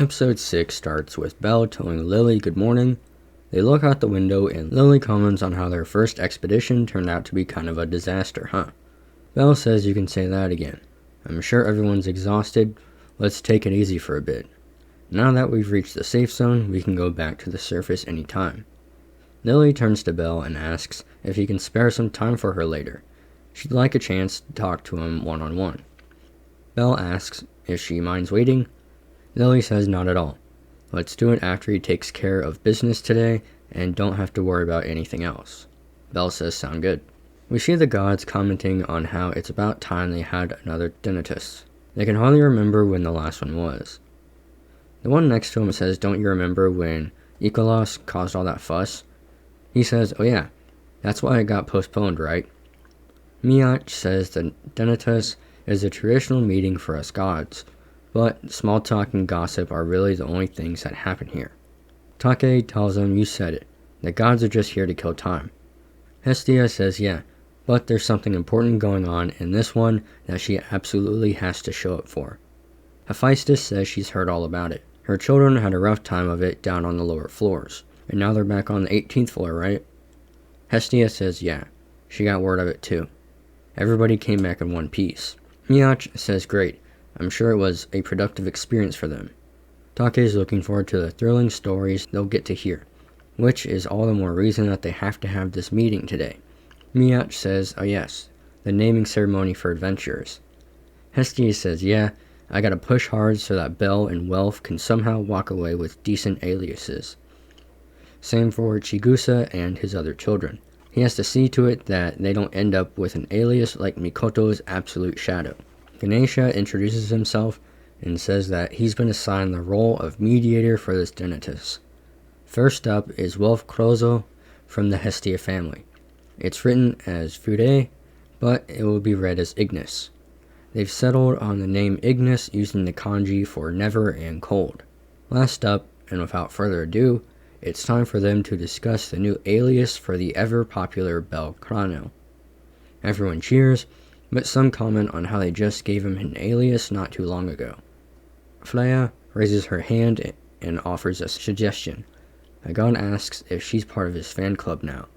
Episode 6 starts with Bell telling Lili good morning. They look out the window and Lili comments on how their first expedition turned out to be kind of a disaster, huh? Bell says you can say that again. I'm sure everyone's exhausted. Let's take it easy for a bit. Now that we've reached the safe zone, we can go back to the surface anytime. Lili turns to Bell and asks if he can spare some time for her later. She'd like a chance to talk to him one-on-one. Bell asks if she minds waiting. Lili says not at all. Let's do it after he takes care of business today and don't have to worry about anything else. Bell says sound good. We see the gods commenting on how it's about time they had another Denitus. They can hardly remember when the last one was. The one next to him says, don't you remember when Ikolos caused all that fuss? He says, oh yeah, that's why it got postponed, right? Miach says the Denitus is a traditional meeting for us gods, but small talk and gossip are really the only things that happen here. Take tells him you said it, the gods are just here to kill time. Hestia says yeah, but there's something important going on in this one that she absolutely has to show up for. Hephaestus says she's heard all about it. Her children had a rough time of it down on the lower floors, and now they're back on the 18th floor, right? Hestia says yeah, she got word of it too. Everybody came back in one piece. Miach says great, I'm sure it was a productive experience for them. Take is looking forward to the thrilling stories they'll get to hear, which is all the more reason that they have to have this meeting today. Miach says, oh yes, the naming ceremony for adventurers. Hestia says, yeah, I gotta push hard so that Bell and Welf can somehow walk away with decent aliases. Same for Chigusa and his other children. He has to see to it that they don't end up with an alias like Mikoto's absolute shadow. Ganesha introduces himself and says that he's been assigned the role of mediator for this Denitus. First up is Welf Krozo from the Hestia family. It's written as Fude, but it will be read as Ignis. They've settled on the name Ignis using the kanji for never and cold. Last up, and without further ado, it's time for them to discuss the new alias for the ever-popular Bell Cranel. Everyone cheers, but some comment on how they just gave him an alias not too long ago. Freya raises her hand and offers a suggestion. A god asks if she's part of his fan club now.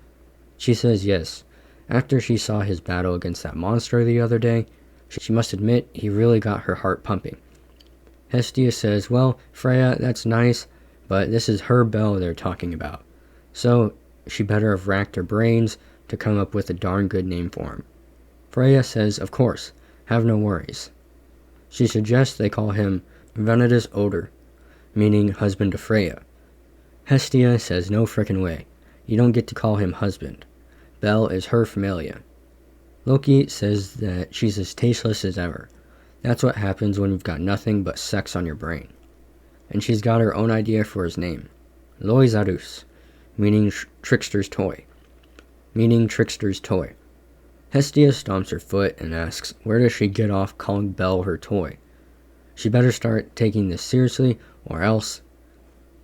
She says yes. After she saw his battle against that monster the other day, she must admit he really got her heart pumping. Hestia says, well, Freya, that's nice, but this is her Bell they're talking about. So she better have racked her brains to come up with a darn good name for him. Freya says, of course, have no worries. She suggests they call him Venetus Oder, meaning husband to Freya. Hestia says no frickin' way. You don't get to call him husband. Bell is her Familia. Loki says that she's as tasteless as ever. That's what happens when you've got nothing but sex on your brain. And she's got her own idea for his name. Loizarus, meaning trickster's toy. Hestia stomps her foot and asks where does she get off calling Bell her toy. She better start taking this seriously or else.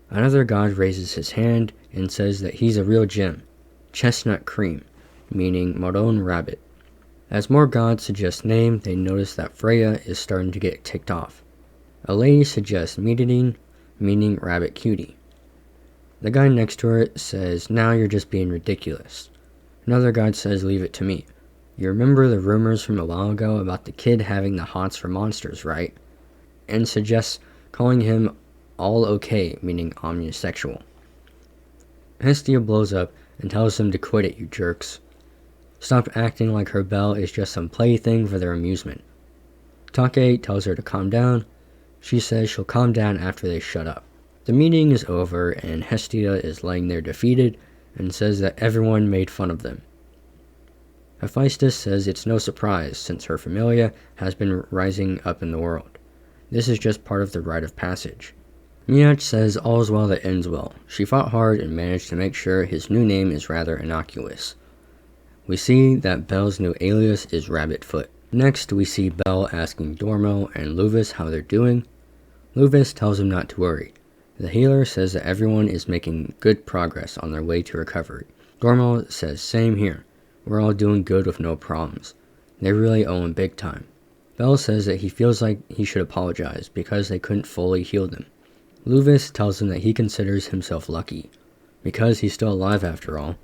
Another god raises his hand and says that he's a real gem, chestnut cream, meaning maroon rabbit. As more gods suggest name, they notice that Freya is starting to get ticked off. A lady suggests Meatedine, meaning rabbit cutie. The guy next to her says, now you're just being ridiculous. Another god says, leave it to me. You remember the rumors from a while ago about the kid having the hots for monsters, right? And suggests calling him all okay, meaning omnisexual. Hestia blows up and tells him to quit it, you jerks. Stop acting like her Bell is just some plaything for their amusement. Take tells her to calm down. She says she'll calm down after they shut up. The meeting is over and Hestia is laying there defeated and says that everyone made fun of them. Hephaestus says it's no surprise since her Familia has been rising up in the world. This is just part of the rite of passage. Miach says all is well that ends well. She fought hard and managed to make sure his new name is rather innocuous. We see that Bell's new alias is Rabbitfoot. Next, we see Bell asking Dormo and Luvis how they're doing. Luvis tells him not to worry. The healer says that everyone is making good progress on their way to recovery. Dormo says same here. We're all doing good with no problems. They really owe him big time. Bell says that he feels like he should apologize because they couldn't fully heal them. Luvis tells him that he considers himself lucky, because he's still alive after all,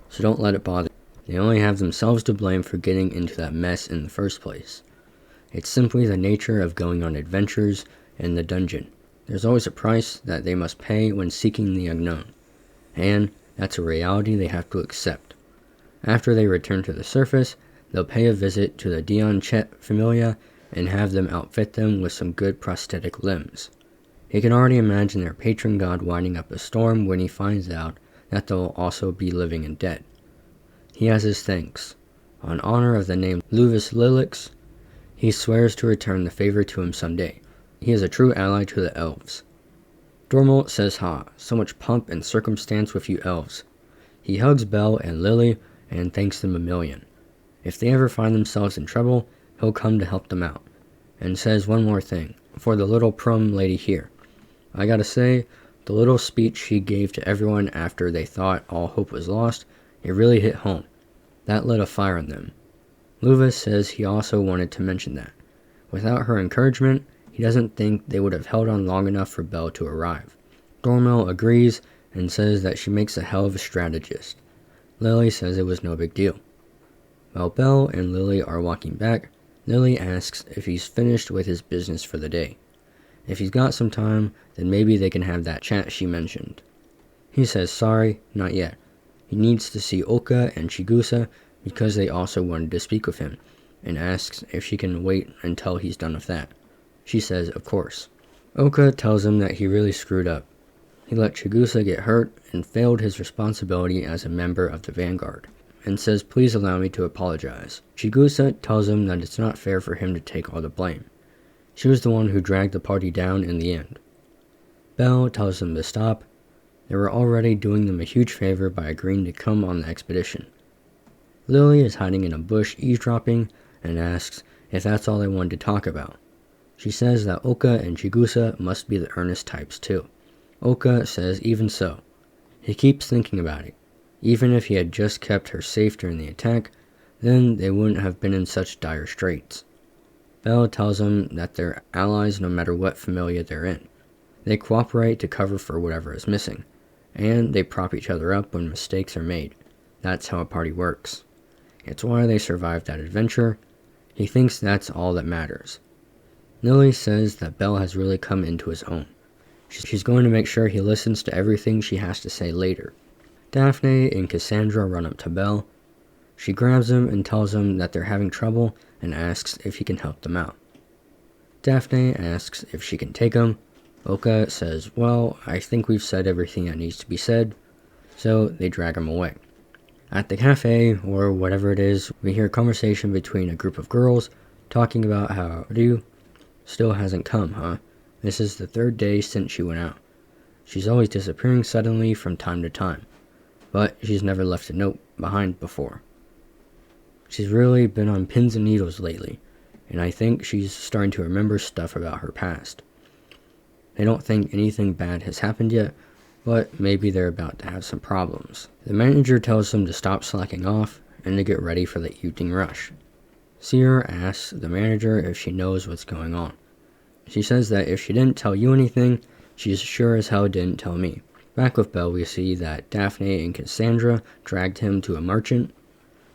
so don't let it bother you. They only have themselves to blame for getting into that mess in the first place. It's simply the nature of going on adventures in the dungeon. There's always a price that they must pay when seeking the unknown, and that's a reality they have to accept. After they return to the surface, they'll pay a visit to the Hestia Familia and have them outfit them with some good prosthetic limbs. He can already imagine their patron god winding up a storm when he finds out that they'll also be living and dead. He has his thanks. On honor of the name Luvis Lilix, he swears to return the favor to him someday. He is a true ally to the elves. Dormalt says, "Ha, so much pomp and circumstance with you elves." He hugs Bell and Lili and thanks them a million. If they ever find themselves in trouble, he'll come to help them out. And says one more thing, for the little prom lady here. I gotta say, the little speech she gave to everyone after they thought all hope was lost, it really hit home. That lit a fire in them. Luvis says he also wanted to mention that. Without her encouragement, he doesn't think they would have held on long enough for Bell to arrive. Vermeil agrees and says that she makes a hell of a strategist. Lili says it was no big deal. While Bell and Lili are walking back, Lili asks if he's finished with his business for the day. If he's got some time, then maybe they can have that chat she mentioned. He says sorry, not yet. He needs to see Oka and Chigusa because they also wanted to speak with him, and asks if she can wait until he's done with that. She says of course. Oka tells him that he really screwed up. He let Chigusa get hurt and failed his responsibility as a member of the Vanguard, and says please allow me to apologize. Chigusa tells him that it's not fair for him to take all the blame. She was the one who dragged the party down in the end. Bell tells them to stop. They were already doing them a huge favor by agreeing to come on the expedition. Lili is hiding in a bush eavesdropping and asks if that's all they wanted to talk about. She says that Oka and Chigusa must be the earnest types too. Oka says even so. He keeps thinking about it. Even if he had just kept her safe during the attack, then they wouldn't have been in such dire straits. Bell tells them that they're allies no matter what familia they're in. They cooperate to cover for whatever is missing, and they prop each other up when mistakes are made. That's how a party works. It's why they survived that adventure. He thinks that's all that matters. Lili says that Bell has really come into his own. She's going to make sure he listens to everything she has to say later. Daphne and Cassandra run up to Bell. She grabs him and tells him that they're having trouble and asks if he can help them out. Daphne asks if she can take him. Oka says, well, I think we've said everything that needs to be said, so they drag him away. At the cafe, or whatever it is, we hear a conversation between a group of girls talking about how Ryu still hasn't come, huh? This is the third day since she went out. She's always disappearing suddenly from time to time, but she's never left a note behind before. She's really been on pins and needles lately, and I think she's starting to remember stuff about her past. They don't think anything bad has happened yet, but maybe they're about to have some problems. The manager tells them to stop slacking off and to get ready for the evening rush. Seer asks the manager if she knows what's going on. She says that if she didn't tell you anything, she sure as hell didn't tell me. Back with Bell, we see that Daphne and Cassandra dragged him to a merchant.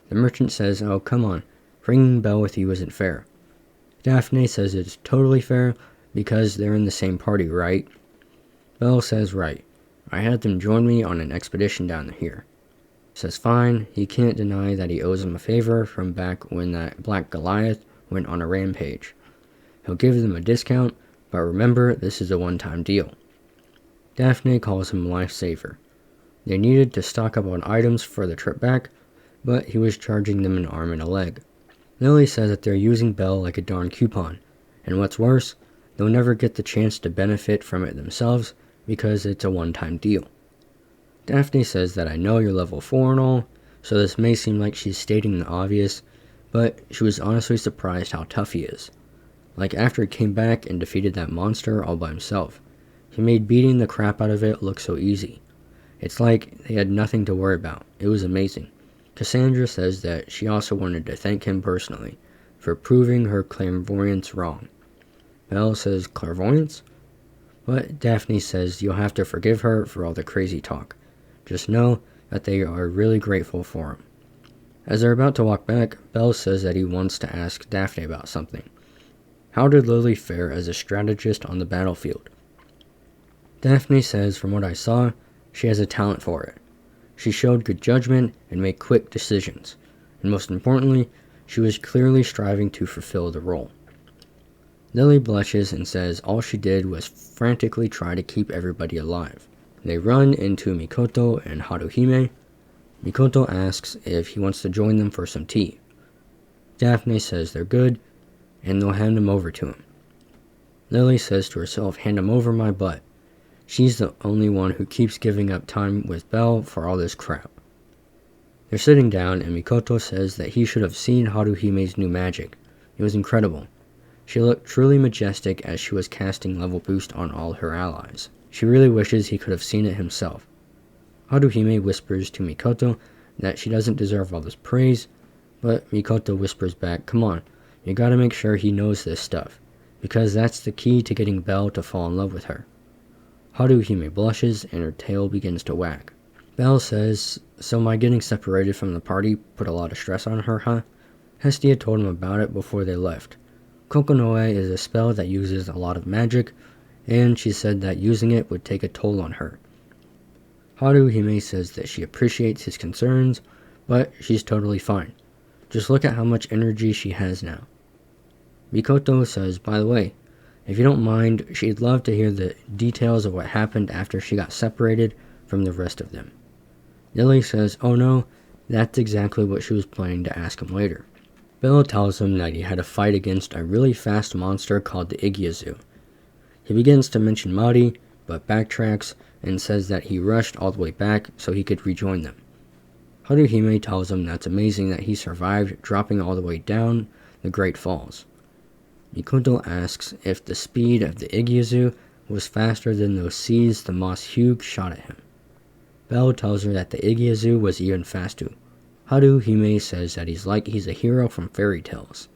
The merchant says, oh, come on, bringing Bell with you isn't fair. Daphne says it's totally fair because they're in the same party, right? Bell says, right. I had them join me on an expedition down here. Says fine, he can't deny that he owes him a favor from back when that Black Goliath went on a rampage. He'll give them a discount, but remember, this is a one-time deal. Daphne calls him a lifesaver. They needed to stock up on items for the trip back, but he was charging them an arm and a leg. Lili says that they're using Bell like a darn coupon, and what's worse, they'll never get the chance to benefit from it themselves because it's a one-time deal. Daphne says that I know you're level 4 and all, so this may seem like she's stating the obvious, but she was honestly surprised how tough he is. Like after he came back and defeated that monster all by himself, he made beating the crap out of it look so easy. It's like they had nothing to worry about. It was amazing. Cassandra says that she also wanted to thank him personally for proving her clairvoyance wrong. Bell says, clairvoyance? but Daphne says you'll have to forgive her for all the crazy talk. Just know that they are really grateful for him. As they're about to walk back, Bell says that he wants to ask Daphne about something. How did Lili fare as a strategist on the battlefield? Daphne says, from what I saw, she has a talent for it. She showed good judgment and made quick decisions, and most importantly, she was clearly striving to fulfill the role. Lili blushes and says all she did was frantically try to keep everybody alive. They run into Mikoto and Haruhime. Mikoto asks if he wants to join them for some tea. Daphne says they're good, and they'll hand him over to him. Lili says to herself, hand him over my butt. She's the only one who keeps giving up time with Bell for all this crap. They're sitting down, and Mikoto says that he should have seen Haruhime's new magic. It was incredible. She looked truly majestic as she was casting level boost on all her allies. She really wishes he could have seen it himself. Haruhime whispers to Mikoto that she doesn't deserve all this praise, but Mikoto whispers back, come on, you gotta make sure he knows this stuff, because that's the key to getting Bell to fall in love with her. Haruhime blushes and her tail begins to wag. Bell says, so my getting separated from the party put a lot of stress on her, huh? Hestia told him about it before they left. Kokonoe is a spell that uses a lot of magic, and she said that using it would take a toll on her. Haruhime says that she appreciates his concerns, but she's totally fine. Just look at how much energy she has now. Mikoto says, by the way, if you don't mind, she'd love to hear the details of what happened after she got separated from the rest of them. Lili says, oh no, that's exactly what she was planning to ask him later. Bell tells him that he had a fight against a really fast monster called the Igyazu. He begins to mention Mari, but backtracks and says that he rushed all the way back so he could rejoin them. Haruhime tells him that's amazing that he survived dropping all the way down the Great Falls. Mikoto asks if the speed of the Igyazu was faster than those seas the Moss Hugh shot at him. Bell tells her that the Igyazu was even faster. Haruhime says that he's a hero from fairy tales.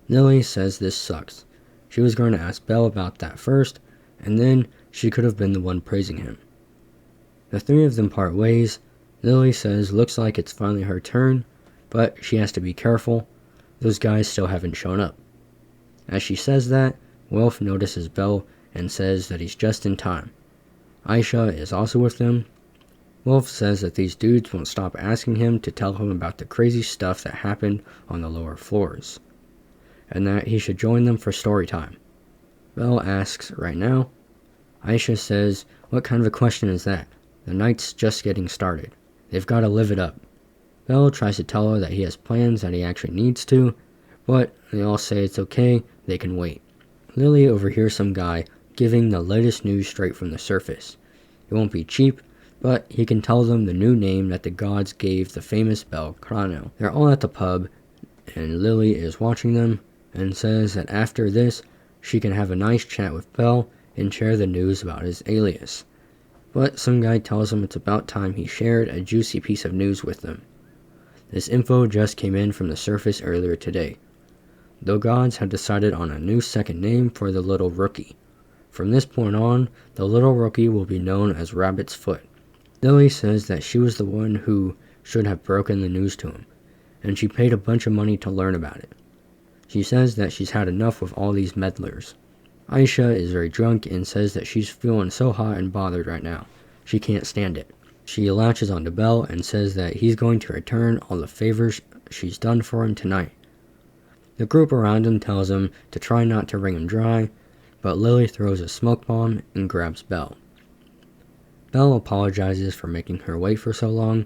Lili says this sucks. She was going to ask Bell about that first, and then she could have been the one praising him. The three of them part ways. Lili says looks like it's finally her turn, but she has to be careful. Those guys still haven't shown up. As she says that, Wilf notices Bell and says that he's just in time. Aisha is also with them. Wilf says that these dudes won't stop asking him to tell him about the crazy stuff that happened on the lower floors, and that he should join them for story time. Bell asks right now. Aisha says, what kind of a question is that? The night's just getting started. They've got to live it up. Bell tries to tell her that he has plans that he actually needs to, but they all say it's okay, they can wait. Lili overhears some guy giving the latest news straight from the surface. It won't be cheap, but he can tell them the new name that the gods gave the famous Bell Cranel. They're all at the pub, and Lili is watching them, and says that after this, she can have a nice chat with Bell and share the news about his alias. But some guy tells him it's about time he shared a juicy piece of news with them. This info just came in from the surface earlier today. The gods had decided on a new second name for the little rookie. From this point on, the little rookie will be known as Rabbit's Foot. Lili says that she was the one who should have broken the news to him, and she paid a bunch of money to learn about it. She says that she's had enough with all these meddlers. Aisha is very drunk and says that she's feeling so hot and bothered right now. She can't stand it. She latches onto Bell and says that he's going to return all the favors she's done for him tonight. The group around him tells him to try not to wring him dry, but Lili throws a smoke bomb and grabs Bell. Bell apologizes for making her wait for so long.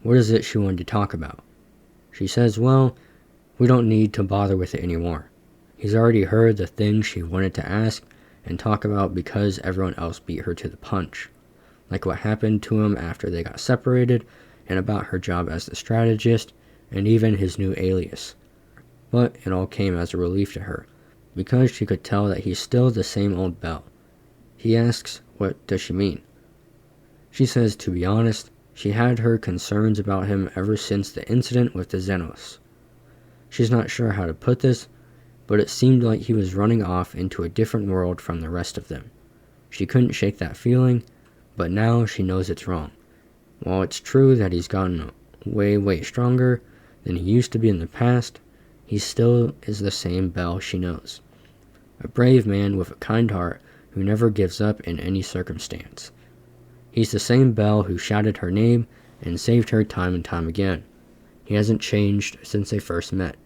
What is it she wanted to talk about? She says, well, we don't need to bother with it anymore. He's already heard the things she wanted to ask and talk about because everyone else beat her to the punch. Like what happened to him after they got separated, and about her job as the strategist, and even his new alias. But it all came as a relief to her, because she could tell that he's still the same old Bell. He asks, what does she mean? She says, to be honest, she had her concerns about him ever since the incident with the Xenos. She's not sure how to put this, but it seemed like he was running off into a different world from the rest of them. She couldn't shake that feeling, but now she knows it's wrong. While it's true that he's gotten way stronger than he used to be in the past, he still is the same Bell she knows. A brave man with a kind heart who never gives up in any circumstance. He's the same Bell who shouted her name and saved her time and time again. He hasn't changed since they first met.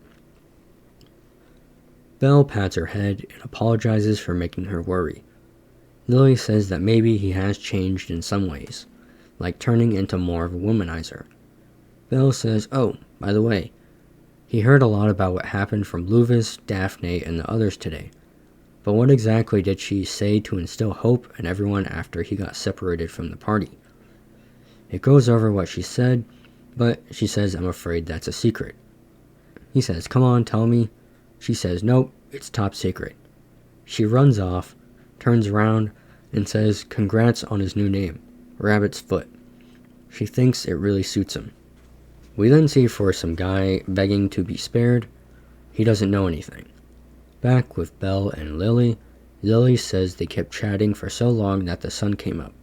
Bell pats her head and apologizes for making her worry. Lili says that maybe he has changed in some ways, like turning into more of a womanizer. Bell says, oh, by the way, he heard a lot about what happened from Luvis, Daphne, and the others today. But what exactly did she say to instill hope in everyone after he got separated from the party? It goes over what she said, but she says, I'm afraid that's a secret. He says, come on, tell me. She says, nope, it's top secret. She runs off, turns around, and says, congrats on his new name, Rabbit's Foot. She thinks it really suits him. We then see for some guy begging to be spared. He doesn't know anything. Back with Bell and Lili, Lili says they kept chatting for so long that the sun came up.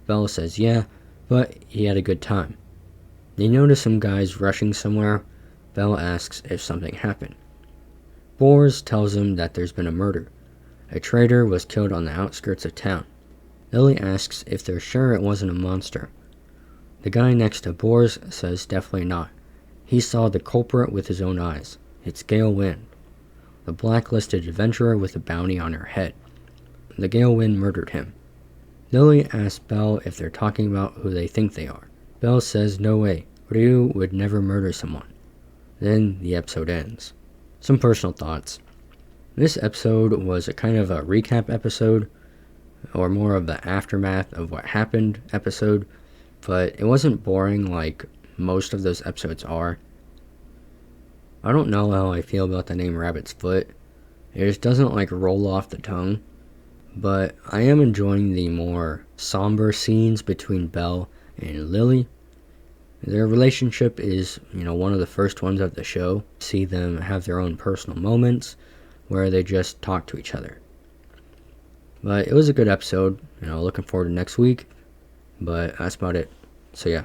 Bell says yeah, but he had a good time. They notice some guys rushing somewhere. Bell asks if something happened. Bors tells him that there's been a murder. A traitor was killed on the outskirts of town. Lili asks if they're sure it wasn't a monster. The guy next to Bors says definitely not. He saw the culprit with his own eyes. It's Gale Wind, the blacklisted adventurer with a bounty on her head. The Gale Wind murdered him. Lili asks Bell if they're talking about who they think they are. Bell says no way, Ryu would never murder someone. Then the episode ends. Some personal thoughts. This episode was a kind of a recap episode, or more of the aftermath of what happened episode, but it wasn't boring like most of those episodes are. I don't know how I feel about the name Rabbit's Foot. It just doesn't like roll off the tongue, but I am enjoying the more somber scenes between Bell and Lili. Their relationship is, one of the first ones of the show. See them have their own personal moments where they just talk to each other. But it was a good episode, looking forward to next week, but that's about it. So yeah.